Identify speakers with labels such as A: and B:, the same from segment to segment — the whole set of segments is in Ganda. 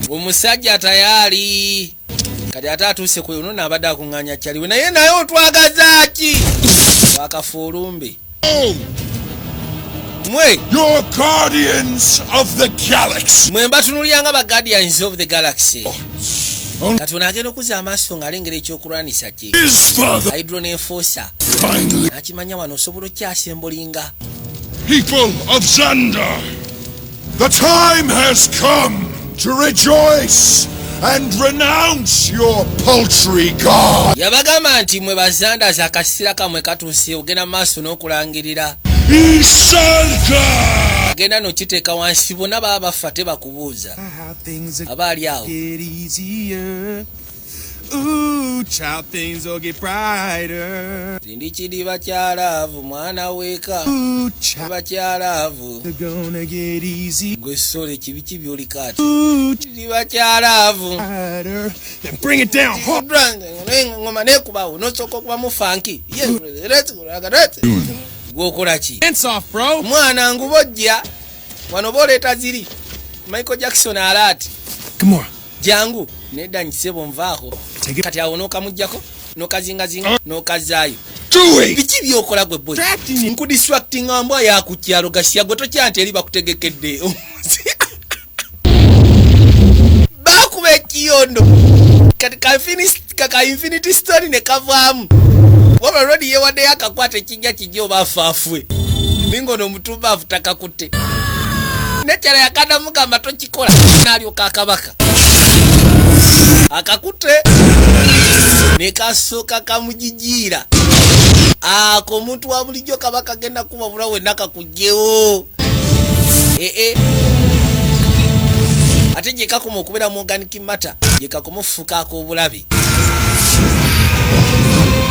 A: Omusajja tayari. Kati atatuuse ku uno nabadde akunganya kyaliwe naye nayo twagaza ki? Wakafuulumbe. Mwe
B: You're guardians of the galaxy.
A: mwe mbatunulyanga ba guardians of the galaxy. Kati ono agenda okuza amaaso ng'alengera ekyokulwanisa kye.
B: His father.
A: Hydro n'enforcer.
B: Finally.
A: Nakimanya wano osobola okyasembulinga.
B: People of Xandar, the time has come to rejoice and renounce your paltry god.
A: Yabagamba nti mwe bazandaza akasira kamwe katuuse ogenda maaso n'okulangirira.
B: Isalka!
A: Agenda n'okiteeka wansi bonna baba bafa tebakubuuza. Abaali awo.
C: Ooh, child, things will get brighter.
A: Ndi kidiba kyalaavu mwana weeka.
C: Ooh, child,
A: Bakyalaavu.
C: they're gonna get easy.
A: Gwe sole kibi byolika ati.
C: Ooh,
A: Kidiba kyalaavu.
C: brighter. And bring it down hard.
A: Ngoma neekubawo n'osooka okuba mu funky. Gwokola ki?
C: Dance off, bro.
A: Mwana ngubojja. Wano booleeta ziri. Michael Jackson alaati.
C: Come on.
A: Jangu nedda nkisebo nvaako. Kati awo n'okamuggyako n'okazingazinga n'okazaayo.
B: Do it!
A: Biki byokola gwe boy? Nkudistractinga mbwa yakukyalo gasya gwe tokya nti eri bakutegekedde. Bakuba ekiyondo. Kati ka infinity story ne kavaamu. Waba rodi yewadde yakakwata ekijja kijja oba afaafwe. Ningono omutumba afutakakutte. Nekyala yakanda mugamba tokikola n'alyoka akabaka. Akakutte nekasooka kamujijiira. Ako omuntu wa bulijjo kabaka genda kubabula wenna kakugjewo. Ate gye kakoma okubeera mu organic matter gye kakoma okufuuka ak'obulabe.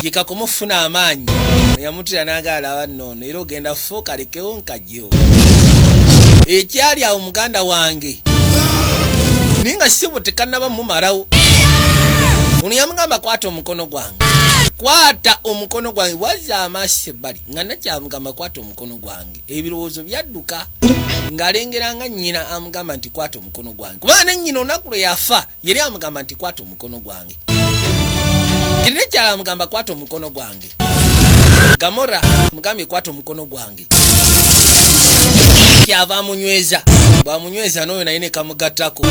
A: Gye kakoma okufuna amaanyi. Yamutira n'agaala abanoono era ogenda fuuka lekewo nkajjewo. Ekyali awo muganda wange. Ninga sibo tekanaba mumalawo. Ono yamugamba kwata omukono gwange. Kwata omukono gwange wazza amaaso ebbali nga nakyamugamba kwata omukono gwange. Ebirowoozo byadduka ng'alengeranga nnyina amugamba nti kwata omukono gwange. Kubanga ne nnyina olunaku lwe yafa yali amugamba nti kwata omukono gwange. Kiri nekyala amugamba kwata omukono gwange. Gamora mugambye kwata omukono gwange. Kyava amunyweza. Bw'amunyweza n'oyo naye ne kamugattako.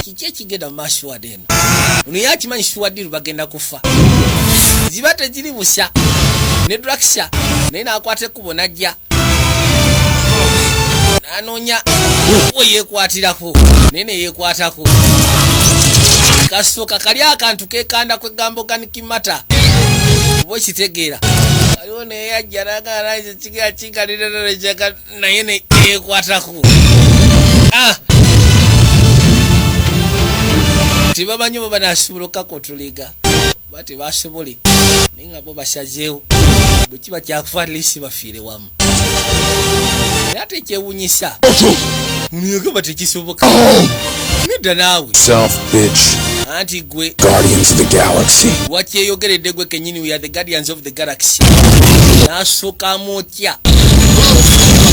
A: Kiki ekigenda mu maaso wadde eno? Ono yakimanyi Suwadiru bagenda kufa. Ziba teziri busa. Ne Draksa naye n'akwata ekkubo n'ajja. N'anoonya we yeekwatirako. Naye ne yeekwatako. Kasooka kali akantu keekanda kwegamba organic matter. Oba okitegeera. Aliwo naye yajja n'agamba nti kigira kinkalira kyaka naye ne yeekwatako. Tebamanyi oba banaasobola okukakontoliga. Oba tebasobole. Naye nga bo basazeewo. Bwe kiba kyakufa lisi bafiire wamu. Naye ate ekyewuunyisa. Ono yagamba tekisoboka. Nedda naawe.
B: Self, bitch.
A: Anti gwe.
B: Guardians of the galaxy.
A: Wakyeyogeredde gwe kennyini we are the guardians of the galaxy. N'asooka amwokya.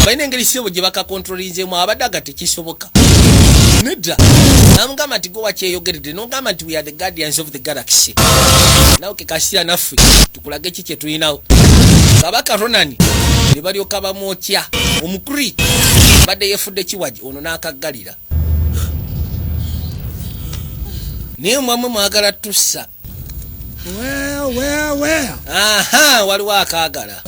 A: Balina engeri sebo gye bakakontrolinzeemu abadde aga tekisoboka. Nedda. Namugamba nti gwe wakyeyogeredde n'ogamba nti we are the guardians of the galaxy. Nawe kekasira naffe tukulage ki kye tulinawo. Kabaka Ronani ne balyoka bamwokya. Omukuri badde yeefudde kiwaji ono n'akaggalira. Naye mwamwe mwagala tussa.
C: Well.
A: Aha, waliwo akaagala.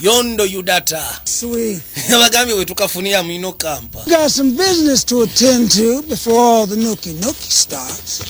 A: Yondo Yudata.
D: Sweet.
A: Abagambye we tukafunira mwino kampa.
D: Got some business to attend to before all the nookie starts.